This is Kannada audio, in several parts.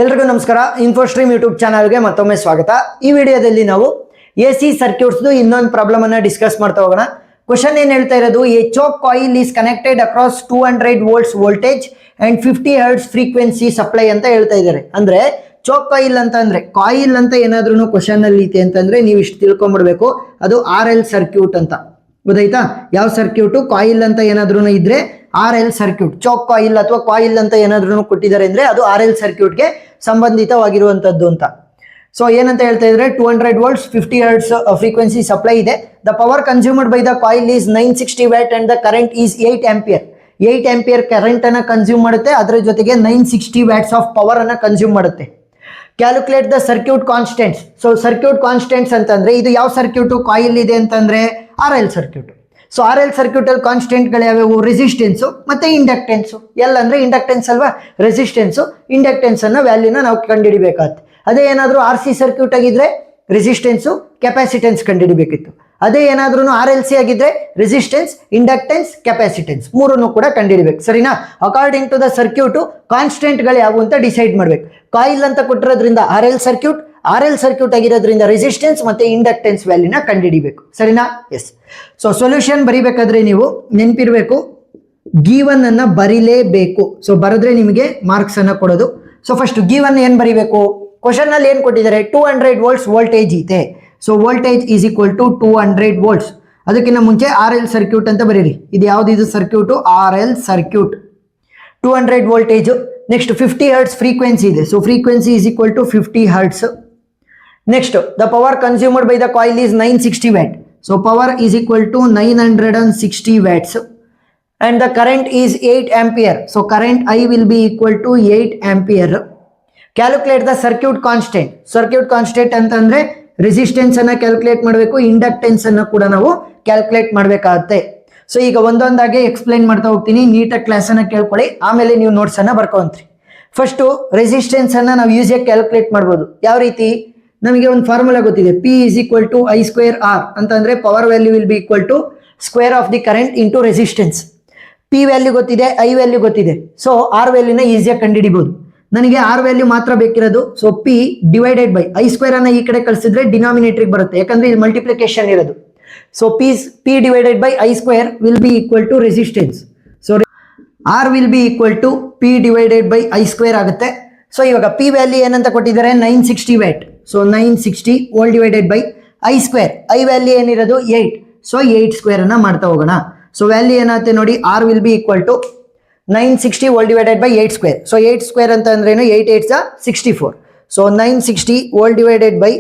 ಎಲ್ರಿಗೂ ನಮಸ್ಕಾರ. ಇನ್ಫೋಸ್ಟ್ರೀಮ್ ಯೂಟ್ಯೂಬ್ ಚಾನಲ್ಗೆ ಮತ್ತೊಮ್ಮೆ ಸ್ವಾಗತ. ಈ ವಿಡಿಯೋದಲ್ಲಿ ನಾವು ಎಸಿ ಸರ್ಕ್ಯೂಟ್ಸ್ದು ಇನ್ನೊಂದು ಪ್ರಾಬ್ಲಮ್ ಅನ್ನ ಡಿಸ್ಕಸ್ ಮಾಡ್ತಾ ಹೋಗೋಣ. ಕ್ವಶನ್ ಏನ್ ಹೇಳ್ತಾ ಇರೋದು, A Chok coil is connected across 200 volts voltage and 50 hertz frequency supply ಅಂತ ಹೇಳ್ತಾ ಇದ್ದಾರೆ. ಅಂದ್ರೆ ಚೋಕ್ ಕಾಯಿಲ್ ಅಂತ ಅಂದ್ರೆ ಕಾಯಿಲ್ ಅಂತ ಏನಾದ್ರೂ ಕ್ವಶನ್ ಅಲ್ಲಿ ಐತೆ ಅಂತಂದ್ರೆ ನೀವು ಇಷ್ಟು ತಿಳ್ಕೊಂಡ್ಬಿಡ್ಬೇಕು, ಅದು RL ಸರ್ಕ್ಯೂಟ್ ಅಂತ. ಗೊತ್ತಾಯ್ತಾ? ಯಾವ ಸರ್ಕ್ಯೂಟ್ ಕಾಯಿಲ್ ಅಂತ ಏನಾದ್ರೂ ಇದ್ರೆ RL ಸರ್ಕ್ಯೂಟ್. ಚೋಕ್ ಕಾಯಿಲ್ ಅಥವಾ ಕಾಯಿಲ್ ಅಂತ ಏನಾದ್ರೂ ಕೊಟ್ಟಿದ್ದಾರೆ ಅಂದ್ರೆ ಅದು RL ಸರ್ಕ್ಯೂಟ್ಗೆ ಸಂಬಂಧಿತವಾಗಿರುವಂತದ್ದು ಅಂತ. ಸೊ ಏನಂತ ಹೇಳ್ತಾ ಇದ್ರೆ 200 volts 50 hertz ಫ್ರೀಕ್ವೆನ್ಸಿ ಸಪ್ಲೈ ಇದೆ. The power consumed by the coil is 960 watt and the current is 8 ampere. 8 ampere current ಅನ್ನ ಕನ್ಸ್ಯೂಮ್ ಮಾಡುತ್ತೆ, ಅದರ ಜೊತೆಗೆ 960 watts ಆಫ್ ಪವರ್ ಅನ್ನ ಕನ್ಸ್ಯೂಮ್ ಮಾಡುತ್ತೆ. Calculate the circuit constants. So circuit constants ಅಂತಂದ್ರೆ ಇದು ಯಾವ ಸರ್ಕ್ಯೂಟ್ ಕಾಯಿಲ್ ಇದೆ ಅಂತಂದ್ರೆ RL circuit. So RL circuit ಅಲ್ಲಿ ಕಾನ್ಸ್ಟೆಂಟ್ ಗಳು ಯಾವ್ಯಾವು? ರೆಸಿಸ್ಟೆನ್ಸ್ ಮತ್ತೆ ಇಂಡಕ್ಟೆನ್ಸ್. ಎಲ್ಲ ಅಂದ್ರೆ ಇಂಡಕ್ಟೆನ್ಸ್ ಅಲ್ವಾ, ರೆಸಿಸ್ಟೆನ್ಸ್ ಇಂಡಕ್ಟೆನ್ಸ್ ಅನ್ನ ವ್ಯಾಲ್ಯೂನ ನಾವು ಕಂಡುಹಿಡಿಬೇಕಾಗುತ್ತೆ. ಅದೇ ಏನಾದ್ರೂ RC ಸರ್ಕ್ಯೂಟ್ ಆಗಿದ್ರೆ ರೆಸಿಸ್ಟೆನ್ಸ್ ಕೆಪಾಸಿಟೆನ್ಸ್ ಕಂಡುಹಿಡಿಬೇಕಿತ್ತು. ಅದೇ ಏನಾದ್ರೂ RLC ಆಗಿದ್ರೆ ರೆಸಿಸ್ಟೆನ್ಸ್ ಇಂಡಕ್ಟೆನ್ಸ್ ಕೆಪಾಸಿಟೆನ್ಸ್ ಮೂರನ್ನು ಕೂಡ ಕಂಡುಹಿಡಿಬೇಕು. ಸರಿನಾ? According to the circuit constant ಗಳು ಯಾವುವು ಅಂತ ಡಿಸೈಡ್ ಮಾಡ್ಬೇಕು. ಕಾಯಿಲ್ ಅಂತ ಕೊಟ್ಟಿರೋದ್ರಿಂದ RL ಸರ್ಕ್ಯೂಟ್ ಆಗಿರೋದ್ರಿಂದ ರೆಸಿಸ್ಟೆನ್ಸ್ ಮತ್ತೆ ಇಂಡಕ್ಟೆನ್ಸ್ ವ್ಯಾಲ್ಯೂನ ಕಂಡುಹಿಡಿಬೇಕು. ಸರಿನಾ? ಎಸ್. ಸೊ ಸೊಲ್ಯೂಷನ್ ಬರಿಬೇಕಾದ್ರೆ ನೀವು ನೆನಪಿರ್ಬೇಕು, ಗಿವನ್ ಅನ್ನ ಬರಿಲೇಬೇಕು. ಸೊ ಬರೆದ್ರೆ ನಿಮಗೆ ಮಾರ್ಕ್ಸ್ ಅನ್ನ ಕೊಡೋದು. ಸೊ ಫಸ್ಟ್ ಗಿವನ್ ಏನ್ ಬರಿಬೇಕು? ಕ್ವಶನ್ ಅಲ್ಲಿ ಏನ್ ಕೊಟ್ಟಿದ್ದಾರೆ? 200 volts ವೋಲ್ಟೇಜ್ ಇದೆ. So voltage is equal to 200 volts. ಅದಕ್ಕಿಂತ ಮುಂಚೆ RL ಸರ್ಕ್ಯೂಟ್ ಅಂತ ಬರೀರಿ. ಇದು ಯಾವ್ದು? ಇದು circuit RL circuit. 200 voltage. Next 50 hertz frequency ಇದೆ. So frequency is equal to 50 hertz. Next the power consumed by the coil is 960 watt. So power is equal to 960 watts and the current is 8 ampere. so current I will be equal to 8 ampere. Calculate the circuit constant. circuit constant ಅಂತಂದ್ರೆ ರೆಸಿಸ್ಟೆನ್ಸ್ ಅನ್ನ ಕ್ಯಾಲ್ಕುಲೇಟ್ ಮಾಡಬೇಕು, ಇಂಡಕ್ಟೆನ್ಸ್ ಅನ್ನ ಕೂಡ ನಾವು ಕ್ಯಾಲ್ಕುಲೇಟ್ ಮಾಡಬೇಕಾಗುತ್ತೆ. ಸೊ ಈಗ ಒಂದೊಂದಾಗಿ ಎಕ್ಸ್ಪ್ಲೈನ್ ಮಾಡ್ತಾ ಹೋಗ್ತೀನಿ, ನೀಟಾಗಿ ಕ್ಲಾಸ್ ಅನ್ನ ಕೇಳ್ಕೊಳ್ಳಿ, ಆಮೇಲೆ ನೀವು ನೋಟ್ಸ್ ಅನ್ನ ಬರ್ಕೊಂತ್ರಿ. ಫಸ್ಟ್ ರೆಸಿಸ್ಟೆನ್ಸ್ ಅನ್ನ ನಾವು ಈಸಿಯಾಗಿ ಕ್ಯಾಲ್ಕುಲೇಟ್ ಮಾಡ್ಬೋದು. ಯಾವ ರೀತಿ? ನಮಗೆ ಒಂದು ಫಾರ್ಮುಲಾ ಗೊತ್ತಿದೆ, P is equal to I square R ಅಂತಂದ್ರೆ power value will be equal to square of the current into resistance. P value ಗೊತ್ತಿದೆ, I ವ್ಯಾಲ್ಯೂ ಗೊತ್ತಿದೆ. ಸೊ R ವ್ಯಾಲ್ಯೂನ ಈಸಿಯಾಗಿ ಕಂಡುಹಿಡಿಬಹುದು. ನನಗೆ R ವ್ಯಾಲ್ಯೂ ಮಾತ್ರ ಬೇಕಿರೋದು. So P divided by I square ಅನ್ನ ಈ ಕಡೆ ಕಳಿಸಿದ್ರೆ ಡಿನಾಮಿನೇಟರ್ ಬರುತ್ತೆ, ಯಾಕಂದ್ರೆ ಇದು ಮಲ್ಟಿಪ್ಲಿಕೇಶನ್ ಇರೋದು. So P divided by I square will be equal to resistance. So R will be equal to P divided by I square ಆಗುತ್ತೆ. ಸೊ ಇವಾಗ P ವ್ಯಾಲ್ಯೂ ಏನಂತ ಕೊಟ್ಟಿದ್ದಾರೆ? 960 watt. So 960 whole divided by I square. I value ಏನಿರೋದು 8. ಸೊ 8 ಸ್ಕ್ವೇರ್ ಅನ್ನ ಮಾಡ್ತಾ ಹೋಗೋಣ. ಸೊ ವ್ಯಾಲ್ಯೂ ಏನಾಗುತ್ತೆ ನೋಡಿ, R will be equal to 960 whole divided by 8 square. So 8 square ಅಂತ ಅಂದ್ರೇನು? 8 8 64. So 960 whole divided by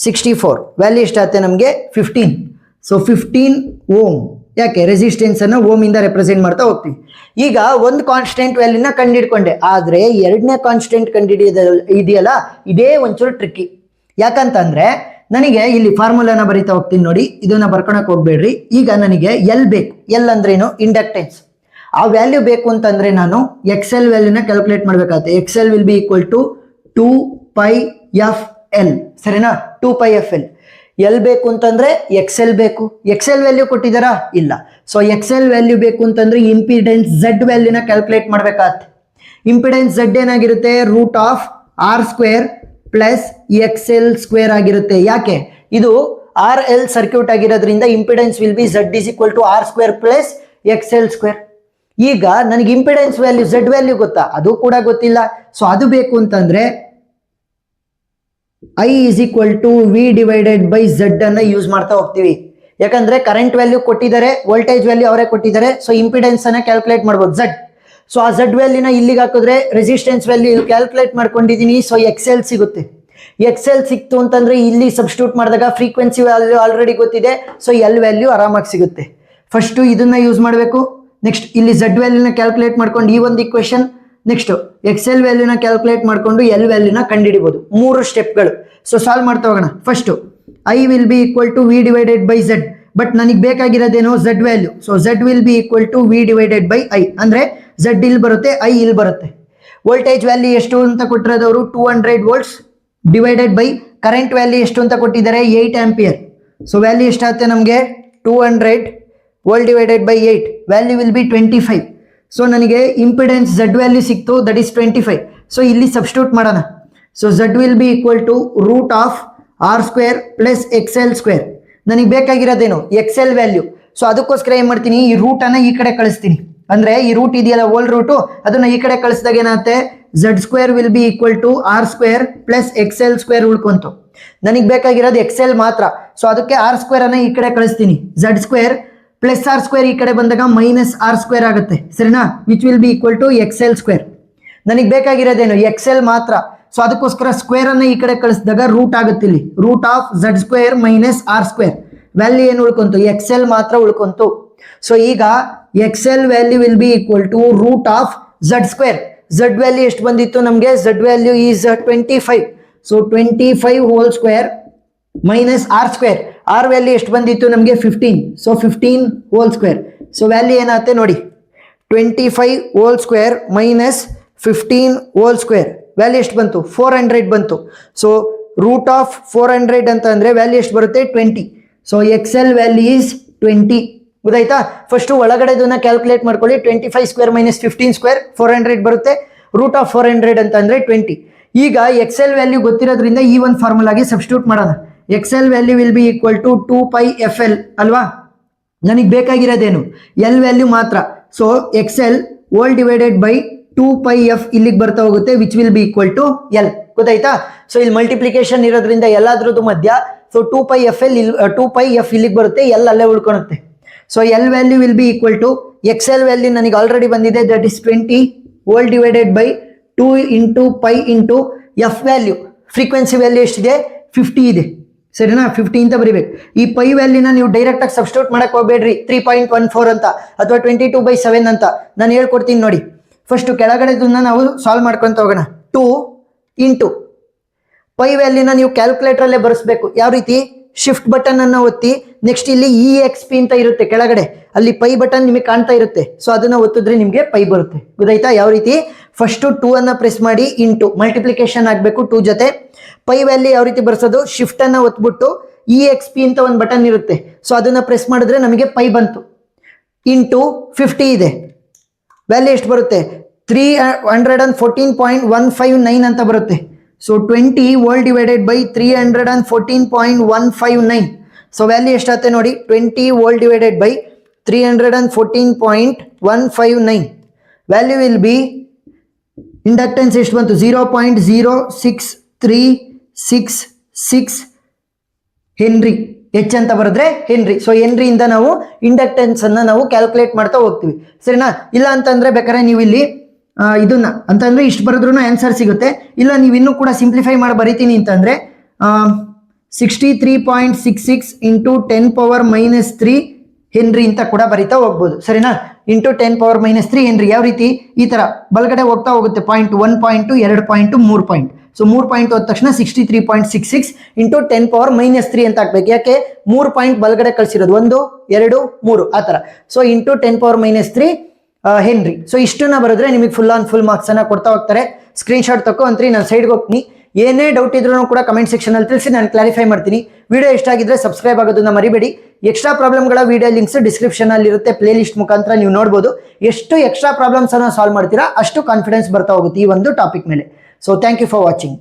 64 value ಎಷ್ಟಾಗುತ್ತೆ ನಮಗೆ? 15. So 15 ohm. ಯಾಕೆ? ರೆಸಿಸ್ಟೆನ್ಸ್ ಅನ್ನು ಓಮ್ ಇಂದ ರೆಪ್ರೆಸೆಂಟ್ ಮಾಡ್ತಾ ಹೋಗ್ತೀವಿ. ಈಗ ಒಂದು ಕಾನ್ಸ್ಟೆಂಟ್ ವ್ಯಾಲ್ಯೂನ ಕಂಡುಹಿಡ್ಕೊಂಡೆ, ಆದ್ರೆ ಎರಡನೇ ಕಾನ್ಸ್ಟೆಂಟ್ ಇದೆಯಲ್ಲ, ಇದೇ ಒಂಚೂರು ಟ್ರಿಕ್ಕಿ. ಯಾಕಂತಂದ್ರೆ ನನಗೆ ಇಲ್ಲಿ ಫಾರ್ಮುಲಾನ ಬರೀತಾ ಹೋಗ್ತೀನಿ ನೋಡಿ, ಇದನ್ನ ಬರ್ಕೊಳಕ್ ಹೋಗ್ಬೇಡ್ರಿ. ಈಗ ನನಗೆ ಎಲ್ ಬೇಕು. ಎಲ್ ಅಂದ್ರೇನು? ಇಂಡಕ್ಟೆನ್ಸ್. ಆ ವ್ಯಾಲ್ಯೂ ಬೇಕು ಅಂತಂದ್ರೆ ನಾನು XL ವ್ಯಾಲ್ಯೂನ ಕ್ಯಾಲ್ಕುಲೇಟ್ ಮಾಡ್ಬೇಕಾಗುತ್ತೆ. XL will be equal to 2πfl. ಸರಿನಾ? 2πfl. ಎಲ್ ಬೇಕು ಅಂತಂದ್ರೆ XL ಬೇಕು. XL ವ್ಯಾಲ್ಯೂ ಕೊಟ್ಟಿದ್ದಾರಾ? ಇಲ್ಲ. ಸೊ XL ವ್ಯಾಲ್ಯೂ ಬೇಕು ಅಂತಂದ್ರೆ ಇಂಪಿಡೆನ್ಸ್ Z ವ್ಯಾಲ್ಯೂನ ಕ್ಯಾಲ್ಕುಲೇಟ್ ಮಾಡ್ಬೇಕಾಗತ್ತೆ. ಇಂಪಿಡೆನ್ಸ್ Z ಏನಾಗಿರುತ್ತೆ? Root of R square plus XL square ಆಗಿರುತ್ತೆ. ಯಾಕೆ? ಇದು RL ಸರ್ಕ್ಯೂಟ್ ಆಗಿರೋದ್ರಿಂದ impedance will be Z is equal to R square plus XL square. ಈಗ ನನಗೆ ಇಂಪಿಡೆನ್ಸ್ ವ್ಯಾಲ್ಯೂ Z ವ್ಯಾಲ್ಯೂ ಗೊತ್ತಾ? ಅದು ಕೂಡ ಗೊತ್ತಿಲ್ಲ. ಸೊ ಅದು ಬೇಕು ಅಂತಂದ್ರೆ I is equal to V divided by Z ಅನ್ನ ಯೂಸ್ ಮಾಡ್ತಾ ಹೋಗ್ತೀವಿ. ಯಾಕಂದ್ರೆ ಕರೆಂಟ್ ವ್ಯಾಲ್ಯೂ ಕೊಟ್ಟಿದ್ದಾರೆ, ವೋಲ್ಟೇಜ್ ವ್ಯಾಲ್ಯೂ ಅವರೇ ಕೊಟ್ಟಿದ್ದಾರೆ. ಸೊ ಇಂಪಿಡೆನ್ಸ್ ಅನ್ನ ಕ್ಯಾಲ್ಕುಲೇಟ್ ಮಾಡ್ಬೋದು Z. ಸೊ ಆ Z ವ್ಯಾಲ್ಯೂನ ಇಲ್ಲಿಗೆ ಹಾಕಿದ್ರೆ ರೆಸಿಸ್ಟೆನ್ಸ್ ವ್ಯಾಲ್ಯೂ ಕ್ಯಾಲ್ಕುಲೇಟ್ ಮಾಡ್ಕೊಂಡಿದೀನಿ. ಸೊ XL ಸಿಗುತ್ತೆ. XL ಸಿಕ್ತು ಅಂತಂದ್ರೆ ಇಲ್ಲಿ ಸಬ್ಸ್ಟಿಟ್ಯೂಟ್ ಮಾಡಿದಾಗ ಫ್ರೀಕ್ವೆನ್ಸಿ ವ್ಯಾಲ್ಯೂ ಆಲ್ರೆಡಿ ಗೊತ್ತಿದೆ. ಸೊ L ವ್ಯಾಲ್ಯೂ ಆರಾಮಾಗಿ ಸಿಗುತ್ತೆ. ಫಸ್ಟ್ ಇದನ್ನ ಯೂಸ್ ಮಾಡಬೇಕು. ನೆಕ್ಸ್ಟ್ ಇಲ್ಲಿ Z ವ್ಯಾಲ್ಯೂನ ಕ್ಯಾಲ್ಕುಲೇಟ್ ಮಾಡ್ಕೊಂಡು ಈ ಒಂದು ಇಕ್ವೇಶನ್, ನೆಕ್ಸ್ಟ್ XL ವ್ಯಾಲ್ಯೂನ ಕ್ಯಾಲ್ಕುಲೇಟ್ ಮಾಡ್ಕೊಂಡು L ವ್ಯಾಲ್ಯೂನ ಕಂಡುಹಿಡಿಬಹುದು. 3 ಸ್ಟೆಪ್ಗಳು. ಸೊ ಸಾಲ್ವ್ ಮಾಡ್ತಾ ಹೋಗೋಣ. First I will be equal to V divided by Z. But ನನಗೆ ಬೇಕಾಗಿರೋದೇನೋ Z ವ್ಯಾಲ್ಯೂ. So Z will be equal to V divided by I. ಅಂದ್ರೆ Z ಇಲ್ಲಿ ಬರುತ್ತೆ, I ಇಲ್ಲಿ ಬರುತ್ತೆ. ವೋಲ್ಟೇಜ್ ವ್ಯಾಲ್ಯೂ ಎಷ್ಟು ಅಂತ ಕೊಟ್ಟಿರೋದವರು 200 volts divided by current value ಎಷ್ಟು ಅಂತ ಕೊಟ್ಟಿದ್ದಾರೆ? 8 ampere. ಸೊ ವ್ಯಾಲ್ಯೂ ಎಷ್ಟಾಗುತ್ತೆ ನಮಗೆ? 200 volt divided by 8 value will be 25. So ನನಗೆ ಇಂಪಿಡೆನ್ಸ್ Z ವ್ಯಾಲ್ಯೂ ಸಿಕ್ತು, ದಟ್ ಈಸ್ 25. ಸೊ ಇಲ್ಲಿ ಸಬ್ಸ್ಟಿಟ್ಯೂಟ್ ಮಾಡೋಣ. So Z will be equal to root of R square plus Excel square. ನನಗೆ ಬೇಕಾಗಿರೋದೇನು ಎಕ್ಸೆಲ್ ವ್ಯಾಲ್ಯೂ. ಸೊ ಅದಕ್ಕೋಸ್ಕರ ಏನು ಮಾಡ್ತೀನಿ, ಈ ರೂಟನ್ನು ಈ ಕಡೆ ಕಳಿಸ್ತೀನಿ. ಅಂದರೆ ಈ ರೂಟ್ ಇದೆಯಲ್ಲ ಓಲ್ಡ್ ರೂಟು, ಅದನ್ನು ಈ ಕಡೆ ಕಳಿಸಿದಾಗ ಏನಾಗುತ್ತೆ, Z square will be equal to R square plus Excel square ಉಳ್ಕೊಂತು. ನನಗೆ ಬೇಕಾಗಿರೋದು ಎಕ್ಸೆಲ್ ಮಾತ್ರ. ಸೊ ಅದಕ್ಕೆ ಆರ್ ಸ್ಕ್ವೇರ್ ಅನ್ನ ಈ ಕಡೆ ಕಳಿಸ್ತೀನಿ. Z square plus R square ಈ ಕಡೆ ಬಂದಾಗ ಮೈನಸ್ ಆರ್ ಸ್ಕ್ವೇರ್ ಆಗುತ್ತೆ, ಸರಿನಾ, which will be equal to XL square. ನನಗೆ ಬೇಕಾಗಿರೋದೇನು ಎಕ್ಸೆಲ್ ಮಾತ್ರ. ಸೊ ಅದಕ್ಕೋಸ್ಕರ ಸ್ಕ್ವೇರ್ ಅನ್ನ ಈ ಕಡೆ ಕಳಿಸಿದಾಗ ರೂಟ್ ಆಗುತ್ತೆ. ಇಲ್ಲಿ root of Z square minus R square value ಏನು ಉಳ್ಕೊಂತು, ಎಕ್ಸೆಲ್ ಮಾತ್ರ ಉಳ್ಕೊಂತು. ಸೊ ಈಗ XL value will be equal to root of Z square. Z value ಎಷ್ಟು ಬಂದಿತ್ತು ನಮಗೆ, Z value is 25. So 25 whole square minus R square. R value ಎಷ್ಟು ಬಂದಿತ್ತು ನಮಗೆ 15. So 15 whole square. So value ಏನಾಗುತ್ತೆ ನೋಡಿ, 25 whole square minus 15 whole square value ಎಷ್ಟು ಬಂತು, 400 ಬಂತು. ಸೊ ರೂಟ್ ಆಫ್ 400 ಅಂತ ಅಂದರೆ ವ್ಯಾಲ್ಯೂ ಎಷ್ಟು ಬರುತ್ತೆ, 20. So XL value is 20. ಗೊತ್ತಾಯ್ತಾ. ಫಸ್ಟು ಒಳಗಡೆದನ್ನ ಕ್ಯಾಲ್ಕುಲೇಟ್ ಮಾಡ್ಕೊಳ್ಳಿ. 25 ಸ್ಕ್ವೇರ್ ಮೈನಸ್ 15 ಸ್ಕ್ವೇರ್ 400 ಬರುತ್ತೆ. ರೂಟ್ ಆಫ್ 400 ಅಂತ ಅಂದರೆ 20. ಈಗ ಎಕ್ಸೆಲ್ ವ್ಯಾಲ್ಯೂ ಗೊತ್ತಿರೋದ್ರಿಂದ ಈ ಒಂದು ಫಾರ್ಮುಲಾಗೆ ಸಬ್ಸ್ಟಿಟ್ಯೂಟ್ ಮಾಡೋಣ. XL value will be equal to 2πfl ಅಲ್ವಾ. ನನಗೆ ಬೇಕಾಗಿರೋದೇನು ಎಲ್ ವ್ಯಾಲ್ಯೂ ಮಾತ್ರ. So XL whole divided by 2πf ಇಲ್ಲಿಗೆ ಬರ್ತಾ ಹೋಗುತ್ತೆ, which will be equal to L. ಗೊತ್ತಾಯ್ತಾ. ಸೊ ಇಲ್ಲಿ ಮಲ್ಟಿಪ್ಲಿಕೇಶನ್ ಇರೋದ್ರಿಂದ ಎಲ್ಲಾದ್ರದ್ದು ಮಧ್ಯ. ಸೊ 2πfl 2πf ಇಲ್ಲಿಗೆ ಬರುತ್ತೆ, ಎಲ್ ಅಲ್ಲೇ ಉಳ್ಕೊಳುತ್ತೆ. So L value will be equal to X L value ನನಗೆ ಆಲ್ರೆಡಿ ಬಂದಿದೆ, that is 20 whole divided by 2 into pi into F value. Frequency value ಎಷ್ಟಿದೆ, 50 ಇದೆ, ಸರಿನಾ, 50 ಅಂತ ಬರಿಬೇಕು. ಈ ಪೈ ವ್ಯಾಲ್ಯೂನ ನೀವು ಡೈರೆಕ್ಟಾಗಿ ಸಬ್ಸ್ಟಿಟ್ಯೂಟ್ ಮಾಡಕ್ಕೆ ಹೋಗಬೇಡ್ರಿ, 3.14 ಅಂತ ಅಥವಾ 22/7 ಅಂತ ನಾನು ಹೇಳ್ಕೊಡ್ತೀನಿ ನೋಡಿ. ಫಸ್ಟು ಕೆಳಗಡೆದನ್ನ ನಾವು ಸಾಲ್ವ್ ಮಾಡ್ಕೊತ ಹೋಗೋಣ. 2 ಇಂಟು ಪೈ ವ್ಯಾಲ್ಯೂನ ನೀವು ಕ್ಯಾಲ್ಕುಲೇಟರಲ್ಲೇ ಬರೆಸ್ಬೇಕು. ಯಾವ ರೀತಿ, ಶಿಫ್ಟ್ ಬಟನ್ ಅನ್ನು ಒತ್ತಿ, ನೆಕ್ಸ್ಟ್ ಇಲ್ಲಿ EXP ಅಂತ ಇರುತ್ತೆ ಕೆಳಗಡೆ, ಅಲ್ಲಿ ಪೈ ಬಟನ್ ನಿಮಗೆ ಕಾಣ್ತಾ ಇರುತ್ತೆ. ಸೊ ಅದನ್ನ ಒತ್ತಿದ್ರೆ ನಿಮಗೆ ಪೈ ಬರುತ್ತೆ. ಗೊತ್ತಾಯ್ತಾ. ಯಾವ ರೀತಿ, ಫಸ್ಟು 2 ಅನ್ನ ಪ್ರೆಸ್ ಮಾಡಿ ಇಂಟು ಮಲ್ಟಿಪ್ಲಿಕೇಶನ್ ಆಗಬೇಕು 2 ಜೊತೆ. ಪೈ ವ್ಯಾಲ್ಯೂ ಯಾವ ರೀತಿ ಬರ್ಸೋದು, ಶಿಫ್ಟ್ ಅನ್ನ ಒತ್ಬಿಟ್ಟು EXP ಅಂತ ಒಂದು ಬಟನ್ ಇರುತ್ತೆ. ಸೊ ಅದನ್ನ ಪ್ರೆಸ್ ಮಾಡಿದ್ರೆ ನಮಗೆ ಪೈ ಬಂತು. ಇಂಟು 50 ಇದೆ, ವ್ಯಾಲ್ಯೂ ಎಷ್ಟು ಬರುತ್ತೆ, 314.159 ಅಂತ ಬರುತ್ತೆ. So 20 whole divided by 314.159. So value ಎಷ್ಟಾಗುತ್ತೆ ನೋಡಿ, 20 whole divided by 314.159. Value will be, inductance ಎಷ್ಟು ಬಂತು, 0.06366 ಹೆನ್ರಿ. ಎಚ್ ಅಂತ ಬರೆದ್ರೆ ಹೆನ್ರಿ. ಸೊ ಹೆನ್ರಿಯಿಂದ ನಾವು ಇಂಡಕ್ಟೆನ್ಸ್ ಅನ್ನ ನಾವು ಕ್ಯಾಲ್ಕುಲೇಟ್ ಮಾಡ್ತಾ ಹೋಗ್ತೀವಿ, ಸರಿನಾ. ಇಲ್ಲ ಅಂತಂದ್ರೆ ಬೇಕಾದ್ರೆ ನೀವು ಇಲ್ಲಿ ಇದನ್ನ ಅಂತಂದ್ರೆ ಇಷ್ಟು ಬರೆದ್ರೂ ಆನ್ಸರ್ ಸಿಗುತ್ತೆ. ಇಲ್ಲ ನೀವು ಇನ್ನೂ ಕೂಡ ಸಿಂಪ್ಲಿಫೈ ಮಾಡಿ ಬರೀತೀನಿ ಅಂತಂದ್ರೆ 63.66 ಇಂಟು 10⁻³ ಹೆನ್ರಿ ಅಂತ ಕೂಡ ಬರಿತಾ ಹೋಗ್ಬೋದು, ಸರಿನಾ. Into 10⁻³ henry. ಯಾವ ರೀತಿ, ಈ ತರ ಬಲಗಡೆ ಹೋಗ್ತಾ ಹೋಗುತ್ತೆ. 1 point 2 point 3 point. So 3 point ಹೋದ ತಕ್ಷಣ 63.66 ಇಂಟು 10⁻³ ಅಂತ ಹಾಕ್ಬೇಕು. ಯಾಕೆ, 3 ಪಾಯಿಂಟ್ ಬಲಗಡೆ ಕಳಿಸಿರೋದು, 1 2 3 ಆ ಥರ. So into 10⁻³ henry. ಸೊ ಇಷ್ಟನ್ನ ಬರೆದ್ರೆ ನಿಮಗೆ ಫುಲ್ ಆನ್ ಫುಲ್ ಮಾರ್ಕ್ಸ್ ಅನ್ನ ಕೊಡ್ತಾ ಹೋಗ್ತಾರೆ. ಸ್ಕ್ರೀನ್ಶಾಟ್ ತಗೊಂಡ್ರಿ, ನಾನು ಸೈಡ್ಗೆ ಹೋಗ್ತೀನಿ. ಏನೇ ಡೌಟ್ ಇದ್ರೂ ಕೂಡ ಕಮೆಂಟ್ ಸೆಕ್ಷನ್ ಅಲ್ಲಿ ತಿಳಿಸಿ, ನಾನು ಕ್ಲಾರಿಫೈ ಮಾಡ್ತೀನಿ. ವಿಡಿಯೋ ಇಷ್ಟ ಆಗಿದ್ರೆ ಸಬ್ಸ್ಕ್ರೈಬ್ ಆಗೋದನ್ನ ಮರಿಬೇಡಿ. ಎಕ್ಸ್ಟ್ರಾ ಪ್ರಾಬ್ಲಮ್ಗಳ ವಿಡಿಯೋ ಲಿಂಕ್ಸ್ ಡಿಸ್ಕ್ರಿಪ್ಷನ್ ಅಲ್ಲಿ ಇರುತ್ತೆ, ಪ್ಲೇ ಲಿಸ್ಟ್ ಮುಖಾಂತರ ನೀವು ನೋಡ್ಬೋದು. ಎಷ್ಟು ಎಕ್ಸ್ಟ್ರಾ ಪ್ರಾಬ್ಲಮ್ಸ್ ಅನ್ನ ಸಾಲ್ವ್ ಮಾಡ್ತೀರಾ ಅಷ್ಟು ಕಾನ್ಫಿಡೆನ್ಸ್ ಬರ್ತಾ ಹೋಗುತ್ತೆ ಈ ಒಂದು ಟಾಪಿಕ್ ಮೇಲೆ. So thank you for watching.